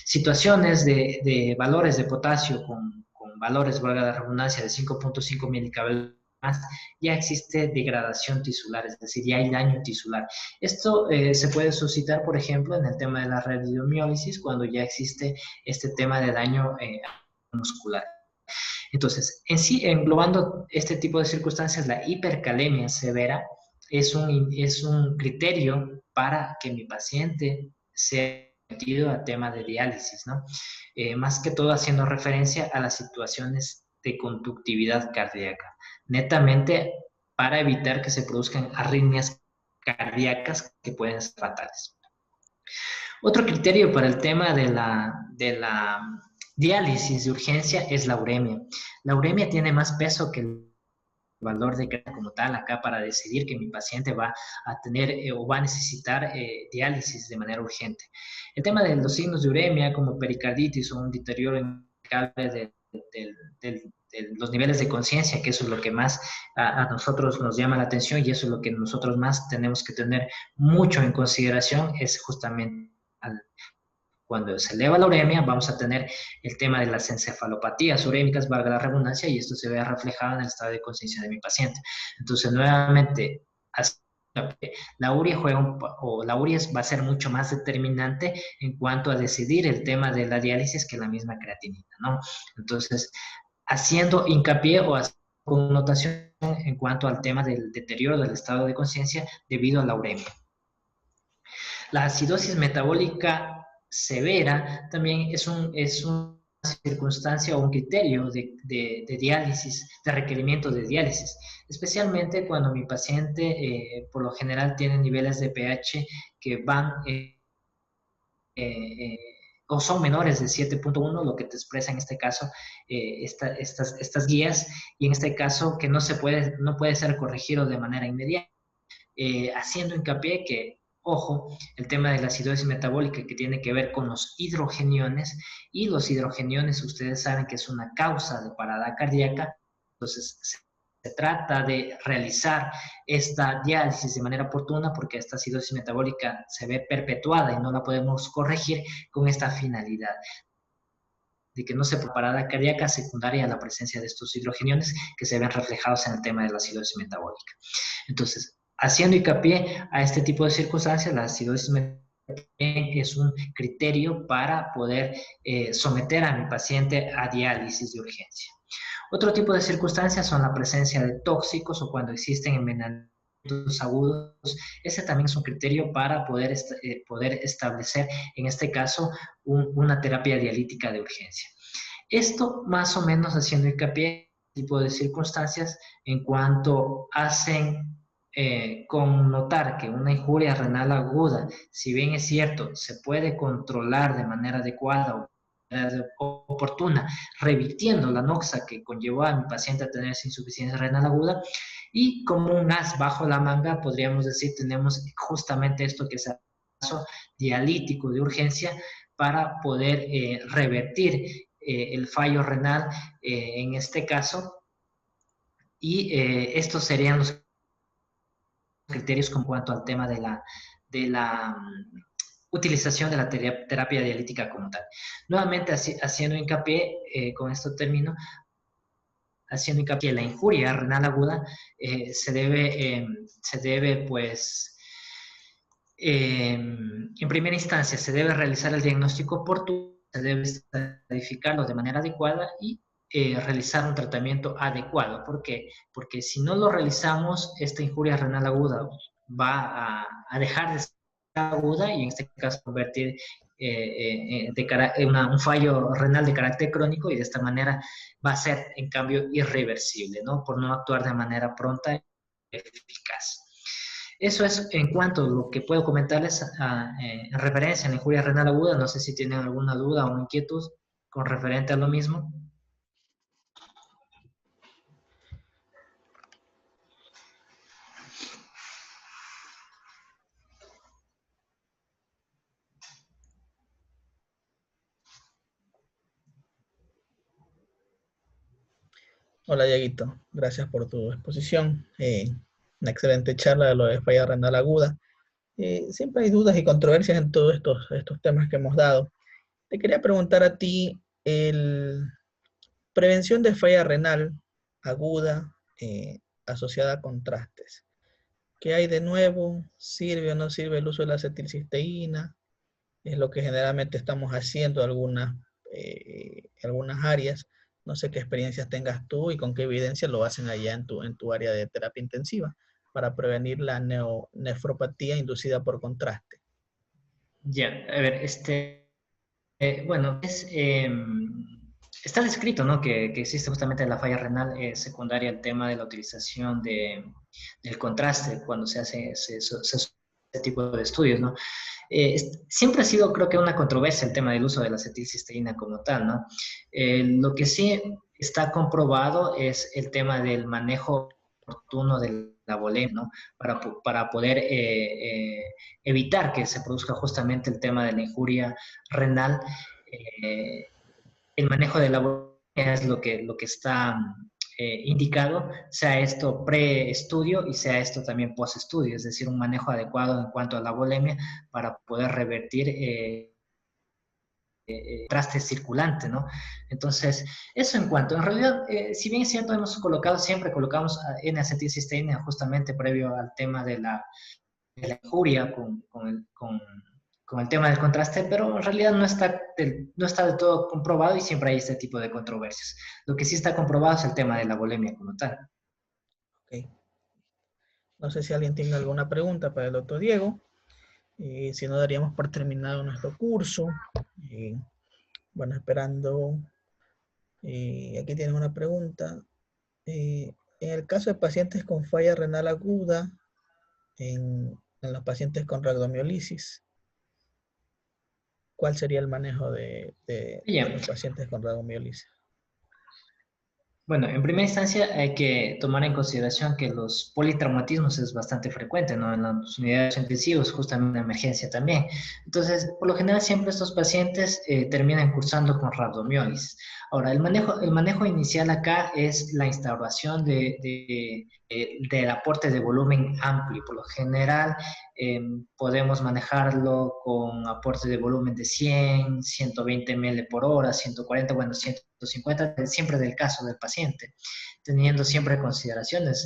[SPEAKER 1] Situaciones de valores de potasio con valores, valga la redundancia, de 5,5 milicaballos más, ya existe degradación tisular, es decir, ya hay daño tisular. Esto se puede suscitar, por ejemplo, en el tema de la radiomiólisis, cuando ya existe este tema de daño muscular. Entonces, en sí, englobando este tipo de circunstancias, la hipercalemia severa es un criterio para que mi paciente sea sometido a tema de diálisis, ¿no? Más que todo haciendo referencia a las situaciones de conductividad cardíaca, netamente para evitar que se produzcan arritmias cardíacas que pueden ser fatales. Otro criterio para el tema de la diálisis de urgencia es la uremia. La uremia tiene más peso que el valor de cada como tal acá para decidir que mi paciente va a tener o va a necesitar diálisis de manera urgente. El tema de los signos de uremia como pericarditis o un deterioro de los niveles de conciencia, que eso es lo que más a nosotros nos llama la atención y eso es lo que nosotros más tenemos que tener mucho en consideración, es justamente Cuando se eleva la uremia, vamos a tener el tema de las encefalopatías urémicas, valga la redundancia, y esto se ve reflejado en el estado de conciencia de mi paciente. Entonces, nuevamente, la urea la urea va a ser mucho más determinante en cuanto a decidir el tema de la diálisis que la misma creatinina, ¿no? Entonces, haciendo hincapié o haciendo connotación en cuanto al tema del deterioro del estado de conciencia debido a la uremia. La acidosis metabólica severa también es una circunstancia o un criterio de diálisis, de requerimiento de diálisis, especialmente cuando mi paciente por lo general tiene niveles de pH que van o son menores de 7.1, lo que te expresa en este caso estas guías, y en este caso que no puede ser corregido de manera inmediata, haciendo hincapié que, ojo, el tema de la acidosis metabólica que tiene que ver con los hidrogeniones, y los hidrogeniones ustedes saben que es una causa de parada cardíaca. Entonces se trata de realizar esta diálisis de manera oportuna porque esta acidosis metabólica se ve perpetuada y no la podemos corregir con esta finalidad de que no se parada cardíaca secundaria a la presencia de estos hidrogeniones que se ven reflejados en el tema de la acidosis metabólica. Entonces, haciendo hincapié a este tipo de circunstancias, la acidosis metabólica es un criterio para poder someter a mi paciente a diálisis de urgencia. Otro tipo de circunstancias son la presencia de tóxicos o cuando existen envenenamientos agudos. Ese también es un criterio para poder establecer, en este caso, una terapia dialítica de urgencia. Esto más o menos haciendo hincapié en este tipo de circunstancias en cuanto hacen connotar que una injuria renal aguda, si bien es cierto, se puede controlar de manera adecuada o oportuna, revirtiendo la noxa que conllevó a mi paciente a tener esa insuficiencia renal aguda, y como un as bajo la manga, podríamos decir, tenemos justamente esto que es el caso dialítico de urgencia para poder revertir el fallo renal en este caso, y estos serían los criterios con cuanto al tema de la utilización de la terapia dialítica como tal. Nuevamente, haciendo hincapié, con esto termino, haciendo hincapié en la injuria renal aguda, se debe, pues, en primera instancia, se debe realizar el diagnóstico oportuno, se debe estadificarlo de manera adecuada y realizar un tratamiento adecuado. ¿Por qué? Porque si no lo realizamos, esta injuria renal aguda va a dejar de ser aguda y en este caso convertir un fallo renal de carácter crónico, y de esta manera va a ser en cambio irreversible, ¿no? Por no actuar de manera pronta y eficaz. Eso es en cuanto a lo que puedo comentarles en referencia a la injuria renal aguda. No sé si tienen alguna duda o inquietud con referente a lo mismo.
[SPEAKER 2] Hola, Dieguito. Gracias por tu exposición. Una excelente charla de lo de falla renal aguda. Siempre hay dudas y controversias en todos estos temas que hemos dado. Te quería preguntar a ti, prevención de falla renal aguda asociada a contrastes. ¿Qué hay de nuevo? ¿Sirve o no sirve el uso de la acetilcisteína? Es lo que generalmente estamos haciendo en algunas áreas. No sé qué experiencias tengas tú y con qué evidencia lo hacen allá en tu área de terapia intensiva para prevenir la nefropatía inducida por contraste.
[SPEAKER 1] Ya, a ver, bueno, está descrito, ¿no? Que existe justamente la falla renal secundaria al tema de la utilización del contraste cuando se hace ese tipo de estudios, ¿no? Siempre ha sido, creo que, una controversia el tema del uso de la acetilcisteína como tal, ¿no? Lo que sí está comprobado es el tema del manejo oportuno de la volemia, ¿no? Para poder evitar que se produzca justamente el tema de la injuria renal. El manejo de la volemia es lo que está indicado, sea esto pre-estudio y sea esto también post-estudio, es decir, un manejo adecuado en cuanto a la volemia para poder revertir contraste circulante, ¿no? Entonces, eso en cuanto, en realidad, si bien es cierto, siempre colocamos N-acetilcisteína justamente previo al tema de la injuria con el tema del contraste, pero en realidad no está del todo comprobado y siempre hay este tipo de controversias. Lo que sí está comprobado es el tema de la bulimia como tal.
[SPEAKER 2] Ok. No sé si alguien tiene alguna pregunta para el doctor Diego. Si no, daríamos por terminado nuestro curso. Bueno, esperando. Aquí tienen una pregunta. En el caso de pacientes con falla renal aguda, en los pacientes con rhabdomiolisis, ¿cuál sería el manejo de
[SPEAKER 1] Bien,
[SPEAKER 2] los pacientes con rhabdomiolisis?
[SPEAKER 1] bueno, en primera instancia hay que tomar en consideración que los politraumatismos es bastante frecuente, ¿no? En las unidades intensivas, justamente en emergencia también. Entonces, por lo general, siempre estos pacientes terminan cursando con rhabdomiólisis. Ahora, el manejo inicial acá es la instauración del aporte de volumen amplio. Por lo general, podemos manejarlo con aporte de volumen de 100, 120 ml por hora, 140, bueno, 150, siempre del caso del paciente, teniendo siempre consideraciones,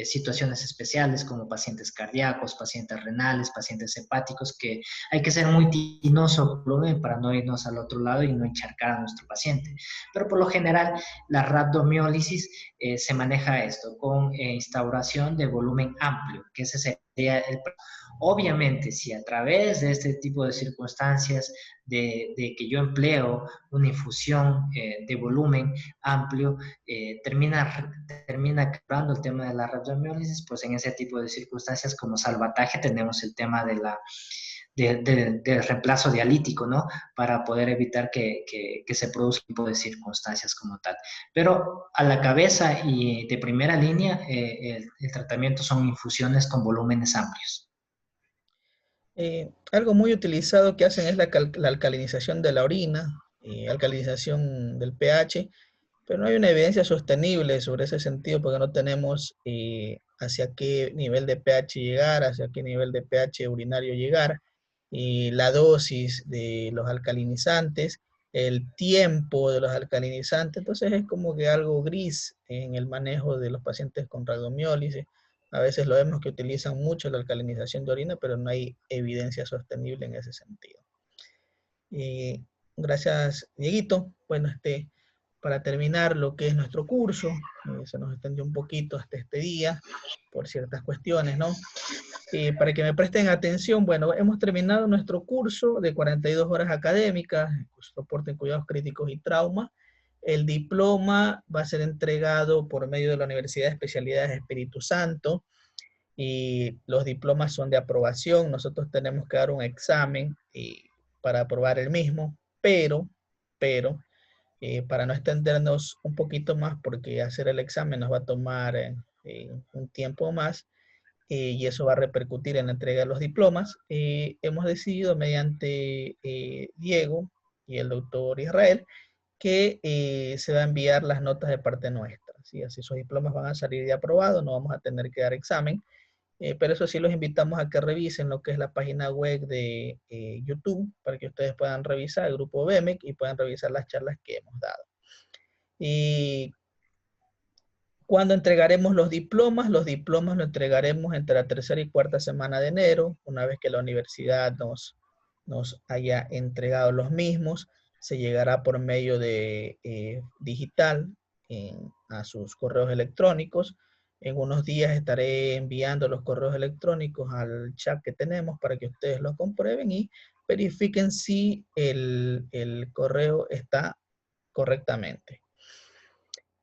[SPEAKER 1] situaciones especiales como pacientes cardíacos, pacientes renales, pacientes hepáticos, que hay que ser muy tinoso para no irnos al otro lado y no encharcar a nuestro paciente. Pero por lo general, la rhabdomiólisis se maneja esto con instauración de volumen amplio, que ese sería el... Obviamente, si a través de este tipo de circunstancias de que yo empleo una infusión de volumen amplio, termina quebrando el tema de la rhabdomiólisis, pues en ese tipo de circunstancias como salvataje tenemos el tema del reemplazo dialítico, ¿no? Para poder evitar que se produzca tipo de circunstancias como tal. Pero a la cabeza y de primera línea, el tratamiento son infusiones con volúmenes amplios.
[SPEAKER 2] Algo muy utilizado que hacen es la alcalinización de la orina, alcalinización del pH, pero no hay una evidencia sostenible sobre ese sentido porque no tenemos hacia qué nivel de pH llegar, hacia qué nivel de pH urinario llegar, y la dosis de los alcalinizantes, el tiempo de los alcalinizantes. Entonces es como que algo gris en el manejo de los pacientes con rhabdomiólisis. A veces lo vemos que utilizan mucho la alcalinización de orina, pero no hay evidencia sostenible en ese sentido. Gracias, Dieguito. Bueno, para terminar lo que es nuestro curso, se nos extendió un poquito hasta este día por ciertas cuestiones, ¿no? Para que me presten atención, bueno, hemos terminado nuestro curso de 42 horas académicas, soporte en cuidados críticos y trauma. El diploma va a ser entregado por medio de la Universidad de Especialidades Espíritu Santo y los diplomas son de aprobación. Nosotros tenemos que dar un examen para aprobar el mismo, pero para no extendernos un poquito más, porque hacer el examen nos va a tomar un tiempo más, y eso va a repercutir en la entrega de los diplomas. Hemos decidido mediante Diego y el doctor Israel que se va a enviar las notas de parte nuestra. ¿Sí? Así esos diplomas van a salir de aprobado, no vamos a tener que dar examen. Pero eso sí los invitamos a que revisen lo que es la página web de YouTube para que ustedes puedan revisar el grupo BEMEC y puedan revisar las charlas que hemos dado. Y cuando entregaremos los diplomas lo entregaremos entre la tercera y cuarta semana de enero, una vez que la universidad nos haya entregado los mismos, se llegará por medio de digital a sus correos electrónicos. En unos días estaré enviando los correos electrónicos al chat que tenemos para que ustedes lo comprueben y verifiquen si el correo está correctamente.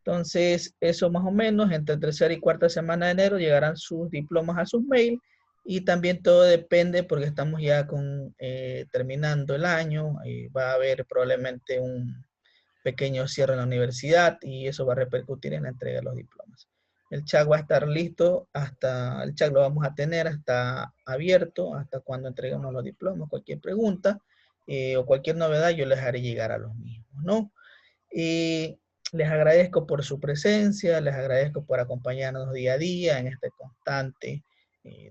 [SPEAKER 2] Entonces, eso más o menos, entre tercera y cuarta semana de enero llegarán sus diplomas a sus mails, y también todo depende porque estamos ya terminando el año y va a haber probablemente un pequeño cierre en la universidad y eso va a repercutir en la entrega de los diplomas. El chat va a estar listo el chat lo vamos a tener hasta abierto, hasta cuando entreguemos los diplomas. Cualquier pregunta o cualquier novedad yo les haré llegar a los mismos, ¿no? Y les agradezco por su presencia, les agradezco por acompañarnos día a día en este constante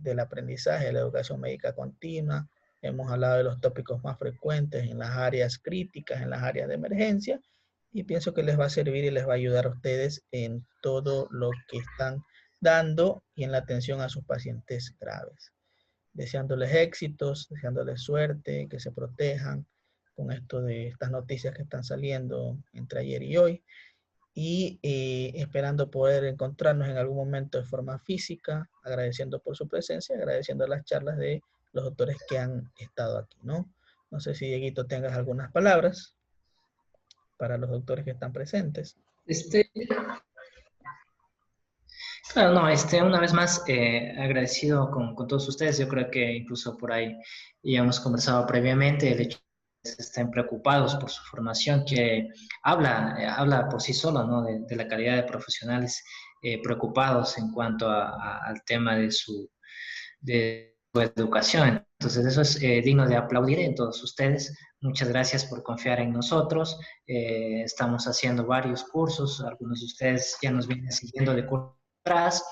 [SPEAKER 2] del aprendizaje de la educación médica continua. Hemos hablado de los tópicos más frecuentes en las áreas críticas, en las áreas de emergencia, y pienso que les va a servir y les va a ayudar a ustedes en todo lo que están dando y en la atención a sus pacientes graves. Deseándoles éxitos, deseándoles suerte, que se protejan con esto de estas noticias que están saliendo entre ayer y hoy, y esperando poder encontrarnos en algún momento de forma física, agradeciendo por su presencia, agradeciendo las charlas de los doctores que han estado aquí, ¿no? No sé si, Dieguito, tengas algunas palabras para los doctores que están presentes.
[SPEAKER 1] Este, claro, no, una vez más, agradecido con todos ustedes. Yo creo que incluso por ahí ya hemos conversado previamente el hecho de que estén preocupados por su formación, que habla por sí solo, ¿no? De la calidad de profesionales preocupados en cuanto al tema de su educación. Entonces, eso es digno de aplaudir en todos ustedes. Muchas gracias por confiar en nosotros. Estamos haciendo varios cursos, algunos de ustedes ya nos vienen siguiendo de curso atrás.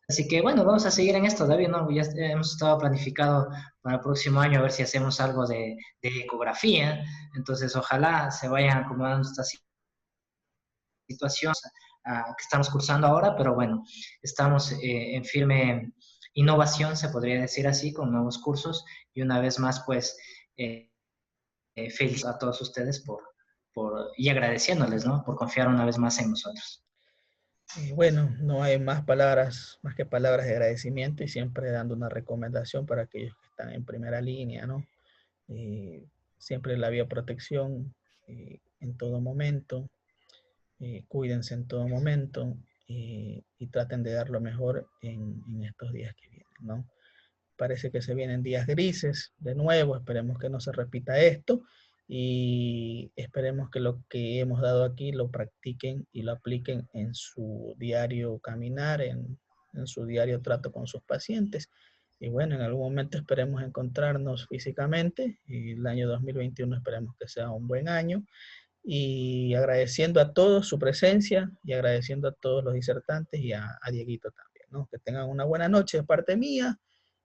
[SPEAKER 1] Así que bueno, vamos a seguir en esto, David, ¿no? Ya hemos estado planificado para el próximo año a ver si hacemos algo de ecografía. Entonces, ojalá se vayan acomodando estas situaciones que estamos cursando ahora, pero bueno, estamos en firme innovación, se podría decir así, con nuevos cursos y una vez más, pues, feliz a todos ustedes y agradeciéndoles, ¿no? Por confiar una vez más en nosotros.
[SPEAKER 2] Bueno, no hay más palabras, más que palabras de agradecimiento y siempre dando una recomendación para aquellos que están en primera línea, ¿no? Siempre la bioprotección en todo momento, cuídense en todo momento y traten de dar lo mejor en estos días que vienen, ¿no? Parece que se vienen días grises de nuevo, esperemos que no se repita esto y esperemos que lo que hemos dado aquí lo practiquen y lo apliquen en su diario caminar, en su diario trato con sus pacientes. Y bueno, en algún momento esperemos encontrarnos físicamente y el año 2021 esperemos que sea un buen año y agradeciendo a todos su presencia y agradeciendo a todos los disertantes y a Dieguito también, ¿no? Que tengan una buena noche de parte mía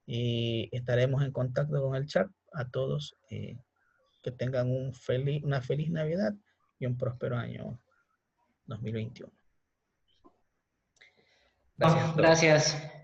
[SPEAKER 2] y estaremos en contacto con el chat. A todos que tengan una feliz Navidad y un próspero año 2021. Gracias a
[SPEAKER 1] Oh,
[SPEAKER 2] todos.
[SPEAKER 1] gracias.